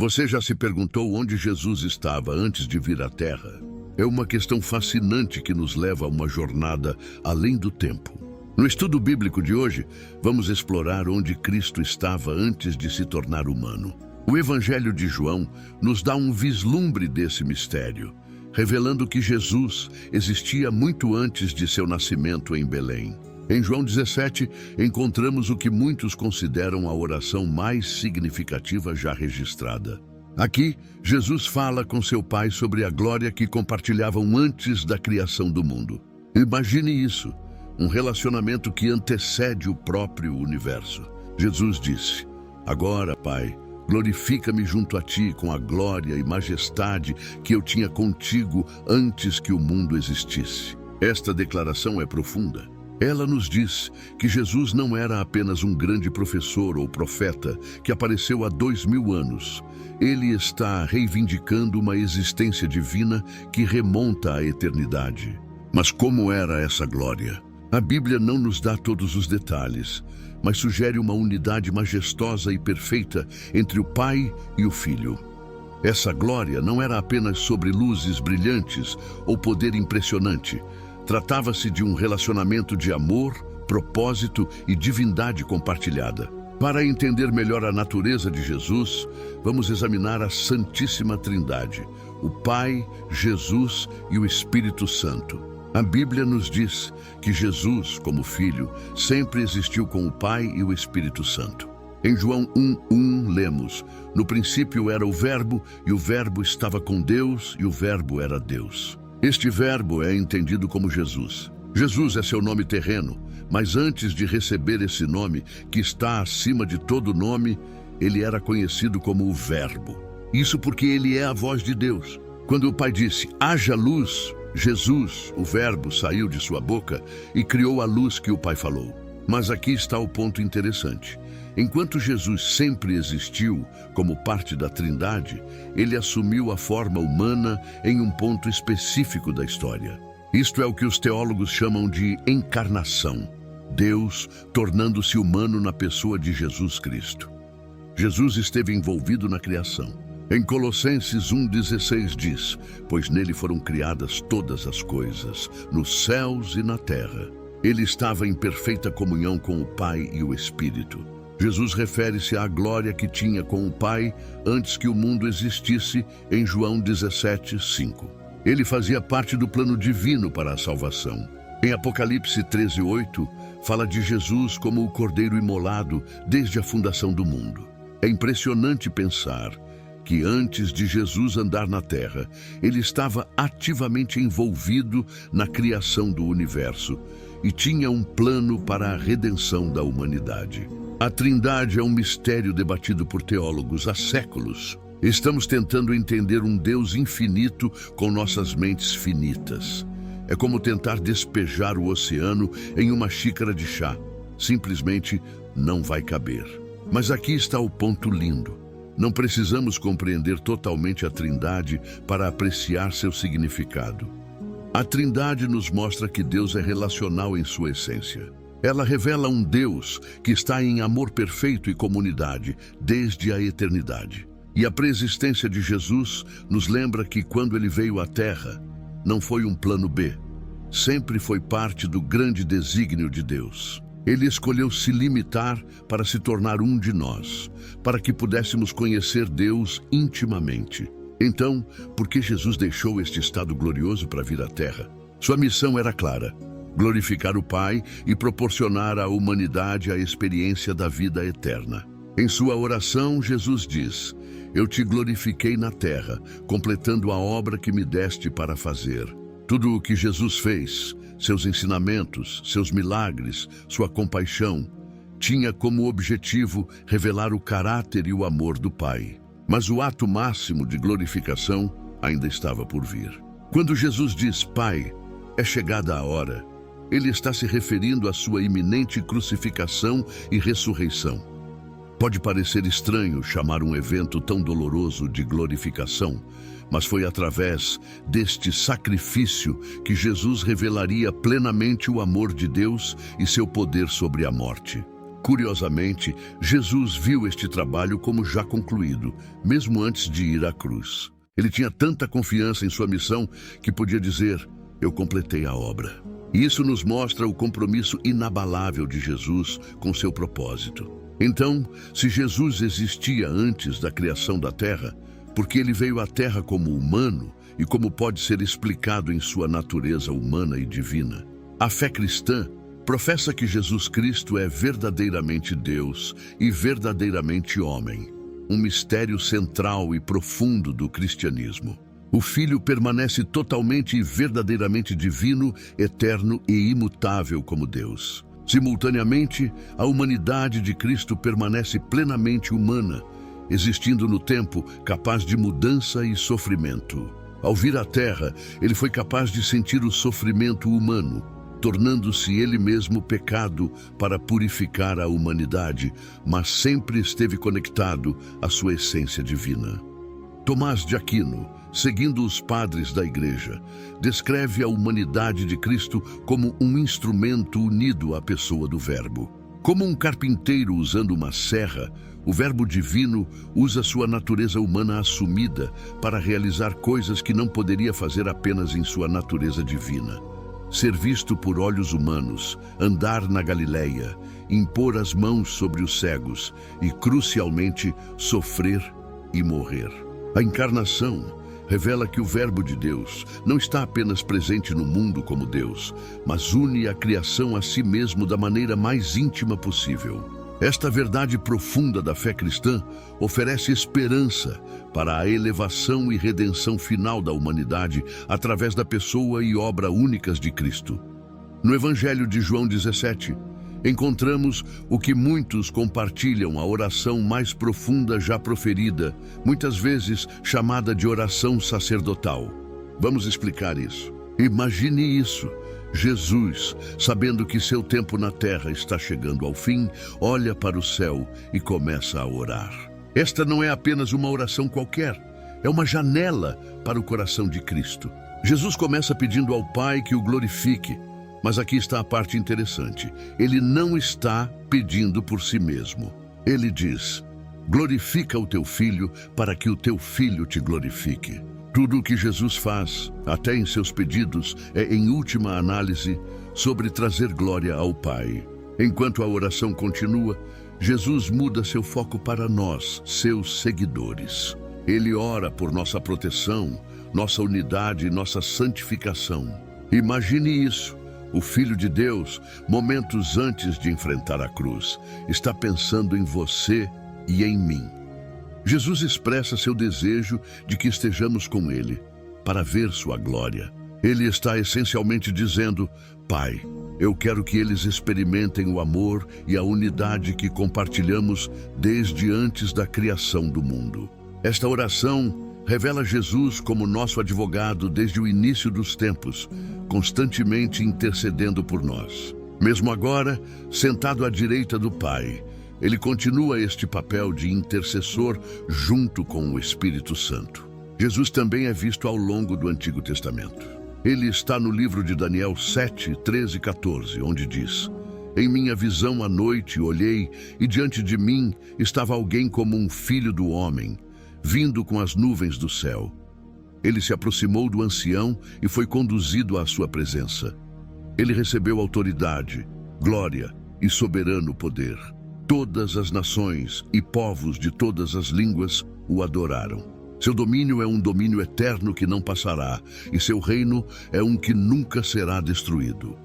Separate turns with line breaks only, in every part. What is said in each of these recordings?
Você já se perguntou onde Jesus estava antes de vir à Terra? É uma questão fascinante que nos leva a uma jornada além do tempo. No estudo bíblico de hoje, vamos explorar onde Cristo estava antes de se tornar humano. O Evangelho de João nos dá um vislumbre desse mistério, revelando que Jesus existia muito antes de seu nascimento em Belém. Em João 17, encontramos o que muitos consideram a oração mais significativa já registrada. Aqui, Jesus fala com seu Pai sobre a glória que compartilhavam antes da criação do mundo. Imagine isso, um relacionamento que antecede o próprio universo. Jesus disse: "Agora, Pai, glorifica-me junto a ti com a glória e majestade que eu tinha contigo antes que o mundo existisse." Esta declaração é profunda. Ela nos diz que Jesus não era apenas um grande professor ou profeta que apareceu há 2000 anos. Ele está reivindicando uma existência divina que remonta à eternidade. Mas como era essa glória? A Bíblia não nos dá todos os detalhes, mas sugere uma unidade majestosa e perfeita entre o Pai e o Filho. Essa glória não era apenas sobre luzes brilhantes ou poder impressionante. Tratava-se de um relacionamento de amor, propósito e divindade compartilhada. Para entender melhor a natureza de Jesus, vamos examinar a Santíssima Trindade, o Pai, Jesus e o Espírito Santo. A Bíblia nos diz que Jesus, como Filho, sempre existiu com o Pai e o Espírito Santo. Em João 1:1 lemos: "No princípio era o Verbo, e o Verbo estava com Deus, e o Verbo era Deus." Este Verbo é entendido como Jesus. Jesus é seu nome terreno, mas antes de receber esse nome, que está acima de todo nome, ele era conhecido como o Verbo. Isso porque ele é a voz de Deus. Quando o Pai disse: "Haja luz", Jesus, o Verbo, saiu de sua boca e criou a luz que o Pai falou. Mas aqui está o ponto interessante. Enquanto Jesus sempre existiu como parte da Trindade, ele assumiu a forma humana em um ponto específico da história. Isto é o que os teólogos chamam de encarnação. Deus tornando-se humano na pessoa de Jesus Cristo. Jesus esteve envolvido na criação. Em Colossenses 1:16 diz: "Pois nele foram criadas todas as coisas, nos céus e na terra." Ele estava em perfeita comunhão com o Pai e o Espírito. Jesus refere-se à glória que tinha com o Pai antes que o mundo existisse em João 17:5. Ele fazia parte do plano divino para a salvação. Em Apocalipse 13:8, fala de Jesus como o Cordeiro imolado desde a fundação do mundo. É impressionante pensar que antes de Jesus andar na terra, ele estava ativamente envolvido na criação do universo e tinha um plano para a redenção da humanidade. A Trindade é um mistério debatido por teólogos há séculos. Estamos tentando entender um Deus infinito com nossas mentes finitas. É como tentar despejar o oceano em uma xícara de chá. Simplesmente não vai caber. Mas aqui está o ponto lindo. Não precisamos compreender totalmente a Trindade para apreciar seu significado. A Trindade nos mostra que Deus é relacional em sua essência. Ela revela um Deus que está em amor perfeito e comunidade desde a eternidade. E a preexistência de Jesus nos lembra que quando ele veio à Terra, não foi um plano B. Sempre foi parte do grande desígnio de Deus. Ele escolheu se limitar para se tornar um de nós, para que pudéssemos conhecer Deus intimamente. Então, por que Jesus deixou este estado glorioso para vir à Terra? Sua missão era clara: glorificar o Pai e proporcionar à humanidade a experiência da vida eterna. Em sua oração, Jesus diz: "Eu te glorifiquei na terra, completando a obra que me deste para fazer." Tudo o que Jesus fez, seus ensinamentos, seus milagres, sua compaixão, tinha como objetivo revelar o caráter e o amor do Pai. Mas o ato máximo de glorificação ainda estava por vir. Quando Jesus diz: "Pai, é chegada a hora", ele está se referindo à sua iminente crucificação e ressurreição. Pode parecer estranho chamar um evento tão doloroso de glorificação, mas foi através deste sacrifício que Jesus revelaria plenamente o amor de Deus e seu poder sobre a morte. Curiosamente, Jesus viu este trabalho como já concluído, mesmo antes de ir à cruz. Ele tinha tanta confiança em sua missão que podia dizer: eu completei a obra. E isso nos mostra o compromisso inabalável de Jesus com seu propósito. Então, se Jesus existia antes da criação da Terra, porque ele veio à Terra como humano e como pode ser explicado em sua natureza humana e divina, a fé cristã professa que Jesus Cristo é verdadeiramente Deus e verdadeiramente homem, um mistério central e profundo do cristianismo. O Filho permanece totalmente e verdadeiramente divino, eterno e imutável como Deus. Simultaneamente, a humanidade de Cristo permanece plenamente humana, existindo no tempo capaz de mudança e sofrimento. Ao vir à Terra, ele foi capaz de sentir o sofrimento humano, tornando-se ele mesmo pecado para purificar a humanidade, mas sempre esteve conectado à sua essência divina. Tomás de Aquino, seguindo os padres da Igreja, descreve a humanidade de Cristo como um instrumento unido à pessoa do Verbo. Como um carpinteiro usando uma serra, o Verbo divino usa sua natureza humana assumida para realizar coisas que não poderia fazer apenas em sua natureza divina. Ser visto por olhos humanos, andar na Galileia, impor as mãos sobre os cegos e, crucialmente, sofrer e morrer. A encarnação revela que o Verbo de Deus não está apenas presente no mundo como Deus, mas une a criação a si mesmo da maneira mais íntima possível. Esta verdade profunda da fé cristã oferece esperança para a elevação e redenção final da humanidade através da pessoa e obra únicas de Cristo. No Evangelho de João 17, encontramos o que muitos compartilham, a oração mais profunda já proferida, muitas vezes chamada de oração sacerdotal. Vamos explicar isso. Imagine isso. Jesus, sabendo que seu tempo na terra está chegando ao fim, olha para o céu e começa a orar. Esta não é apenas uma oração qualquer, é uma janela para o coração de Cristo. Jesus começa pedindo ao Pai que o glorifique, mas aqui está a parte interessante. Ele não está pedindo por si mesmo. Ele diz: glorifica o teu filho para que o teu filho te glorifique. Tudo o que Jesus faz, até em seus pedidos, é, em última análise, sobre trazer glória ao Pai. Enquanto a oração continua, Jesus muda seu foco para nós, seus seguidores. Ele ora por nossa proteção, nossa unidade e nossa santificação. Imagine isso. O Filho de Deus, momentos antes de enfrentar a cruz, está pensando em você e em mim. Jesus expressa seu desejo de que estejamos com Ele, para ver sua glória. Ele está essencialmente dizendo: Pai, eu quero que eles experimentem o amor e a unidade que compartilhamos desde antes da criação do mundo. Esta oração revela Jesus como nosso advogado desde o início dos tempos, constantemente intercedendo por nós. Mesmo agora, sentado à direita do Pai, ele continua este papel de intercessor junto com o Espírito Santo. Jesus também é visto ao longo do Antigo Testamento. Ele está no livro de Daniel 7, 13 e 14, onde diz: Em minha visão à noite olhei, e diante de mim estava alguém como um filho do homem, vindo com as nuvens do céu. Ele se aproximou do ancião e foi conduzido à sua presença. Ele recebeu autoridade, glória e soberano poder. Todas as nações e povos de todas as línguas o adoraram. Seu domínio é um domínio eterno que não passará, e seu reino é um que nunca será destruído.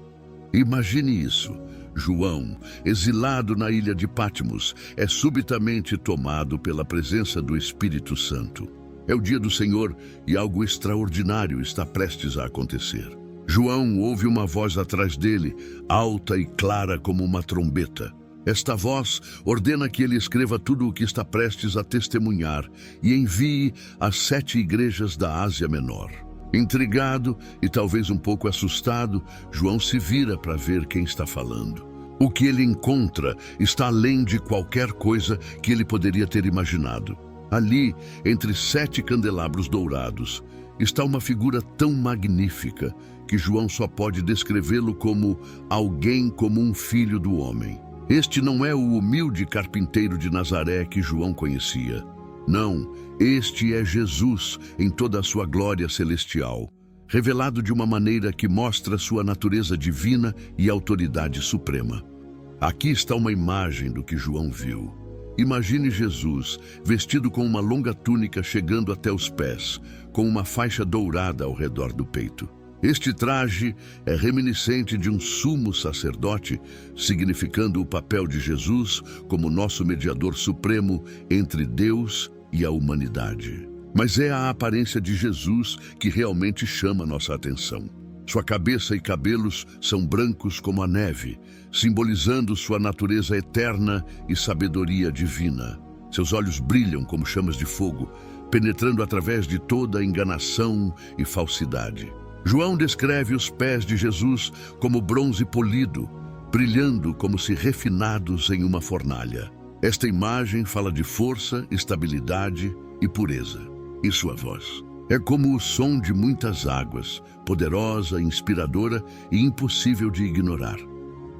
Imagine isso. João, exilado na ilha de Patmos, é subitamente tomado pela presença do Espírito Santo. É o dia do Senhor e algo extraordinário está prestes a acontecer. João ouve uma voz atrás dele, alta e clara como uma trombeta. Esta voz ordena que ele escreva tudo o que está prestes a testemunhar e envie às 7 igrejas da Ásia Menor. Intrigado e talvez um pouco assustado, João se vira para ver quem está falando. O que ele encontra está além de qualquer coisa que ele poderia ter imaginado. Ali, entre 7 candelabros dourados, está uma figura tão magnífica que João só pode descrevê-lo como alguém como um filho do homem. Este não é o humilde carpinteiro de Nazaré que João conhecia. Não, este é Jesus em toda a sua glória celestial, revelado de uma maneira que mostra sua natureza divina e autoridade suprema. Aqui está uma imagem do que João viu. Imagine Jesus vestido com uma longa túnica chegando até os pés, com uma faixa dourada ao redor do peito. Este traje é reminiscente de um sumo sacerdote, significando o papel de Jesus como nosso mediador supremo entre Deus e a humanidade. Mas é a aparência de Jesus que realmente chama nossa atenção. Sua cabeça e cabelos são brancos como a neve, simbolizando sua natureza eterna e sabedoria divina. Seus olhos brilham como chamas de fogo, penetrando através de toda a enganação e falsidade. João descreve os pés de Jesus como bronze polido, brilhando como se refinados em uma fornalha. Esta imagem fala de força, estabilidade e pureza. E sua voz é como o som de muitas águas, poderosa, inspiradora e impossível de ignorar.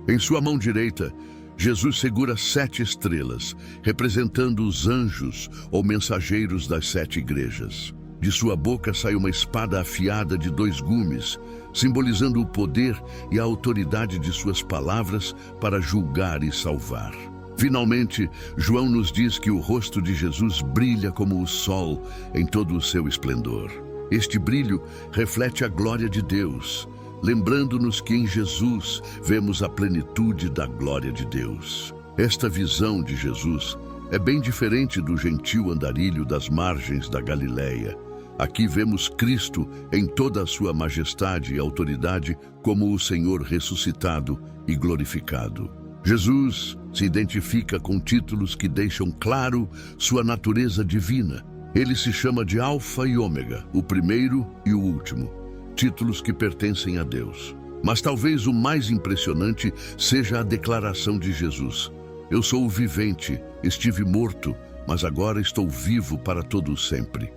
Em sua mão direita, Jesus segura 7 estrelas, representando os anjos ou mensageiros das 7 igrejas. De sua boca sai uma espada afiada de 2 gumes, simbolizando o poder e a autoridade de suas palavras para julgar e salvar. Finalmente, João nos diz que o rosto de Jesus brilha como o sol em todo o seu esplendor. Este brilho reflete a glória de Deus, lembrando-nos que em Jesus vemos a plenitude da glória de Deus. Esta visão de Jesus é bem diferente do gentil andarilho das margens da Galileia. Aqui vemos Cristo em toda a sua majestade e autoridade como o Senhor ressuscitado e glorificado. Jesus se identifica com títulos que deixam claro sua natureza divina. Ele se chama de Alfa e Ômega, o primeiro e o último, títulos que pertencem a Deus. Mas talvez o mais impressionante seja a declaração de Jesus: eu sou o vivente, estive morto, mas agora estou vivo para todo o sempre.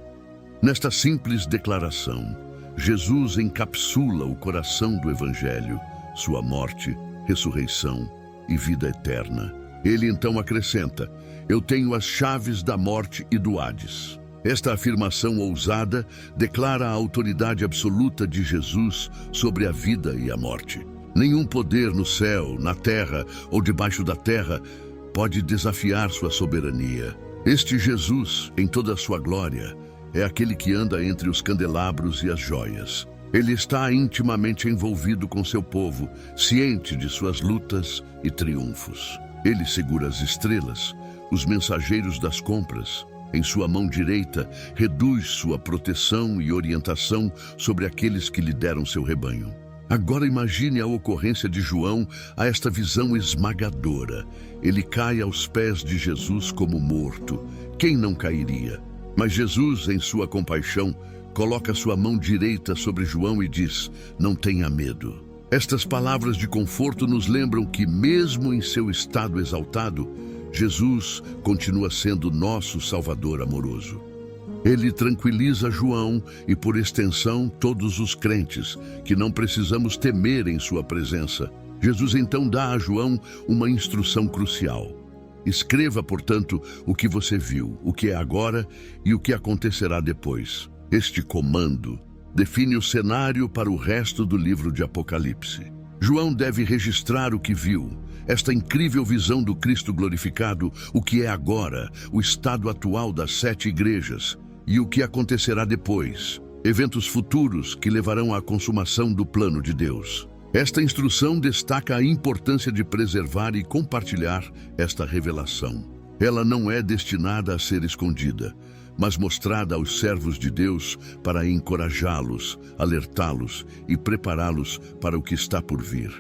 Nesta simples declaração, Jesus encapsula o coração do Evangelho, sua morte, ressurreição e vida eterna. Ele então acrescenta: eu tenho as chaves da morte e do Hades. Esta afirmação ousada declara a autoridade absoluta de Jesus sobre a vida e a morte. Nenhum poder no céu, na terra ou debaixo da terra pode desafiar sua soberania. Este Jesus, em toda a sua glória, é aquele que anda entre os candelabros e as joias. Ele está intimamente envolvido com seu povo, ciente de suas lutas e triunfos. Ele segura as estrelas, os mensageiros das compras. Em sua mão direita, reduz sua proteção e orientação sobre aqueles que lideram seu rebanho. Agora imagine a ocorrência de João a esta visão esmagadora. Ele cai aos pés de Jesus como morto. Quem não cairia? Mas Jesus, em sua compaixão, coloca sua mão direita sobre João e diz: não tenha medo. Estas palavras de conforto nos lembram que, mesmo em seu estado exaltado, Jesus continua sendo nosso Salvador amoroso. Ele tranquiliza João e, por extensão, todos os crentes, que não precisamos temer em sua presença. Jesus então dá a João uma instrução crucial. Escreva, portanto, o que você viu, o que é agora e o que acontecerá depois. Este comando define o cenário para o resto do livro de Apocalipse. João deve registrar o que viu, esta incrível visão do Cristo glorificado, o que é agora, o estado atual das 7 igrejas e o que acontecerá depois, eventos futuros que levarão à consumação do plano de Deus. Esta instrução destaca a importância de preservar e compartilhar esta revelação. Ela não é destinada a ser escondida, mas mostrada aos servos de Deus para encorajá-los, alertá-los e prepará-los para o que está por vir.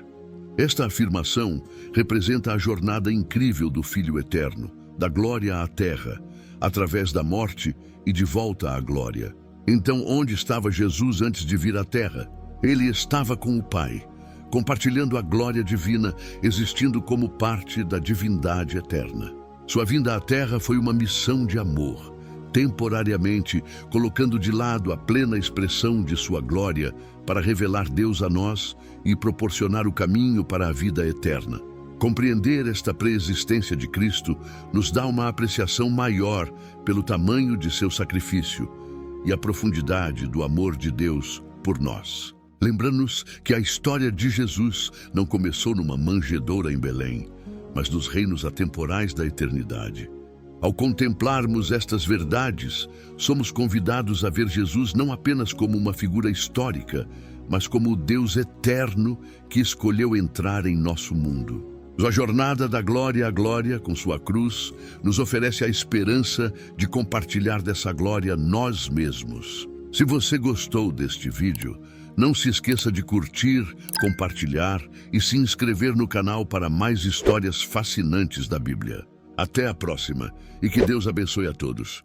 Esta afirmação representa a jornada incrível do Filho Eterno, da glória à terra, através da morte e de volta à glória. Então, onde estava Jesus antes de vir à terra? Ele estava com o Pai, compartilhando a glória divina, existindo como parte da divindade eterna. Sua vinda à terra foi uma missão de amor, temporariamente colocando de lado a plena expressão de sua glória para revelar Deus a nós e proporcionar o caminho para a vida eterna. Compreender esta preexistência de Cristo nos dá uma apreciação maior pelo tamanho de seu sacrifício e a profundidade do amor de Deus por nós. Lembrando-nos que a história de Jesus não começou numa manjedoura em Belém, mas nos reinos atemporais da eternidade. Ao contemplarmos estas verdades, somos convidados a ver Jesus não apenas como uma figura histórica, mas como o Deus eterno que escolheu entrar em nosso mundo. A jornada da glória à glória, com sua cruz, nos oferece a esperança de compartilhar dessa glória nós mesmos. Se você gostou deste vídeo, não se esqueça de curtir, compartilhar e se inscrever no canal para mais histórias fascinantes da Bíblia. Até a próxima e que Deus abençoe a todos.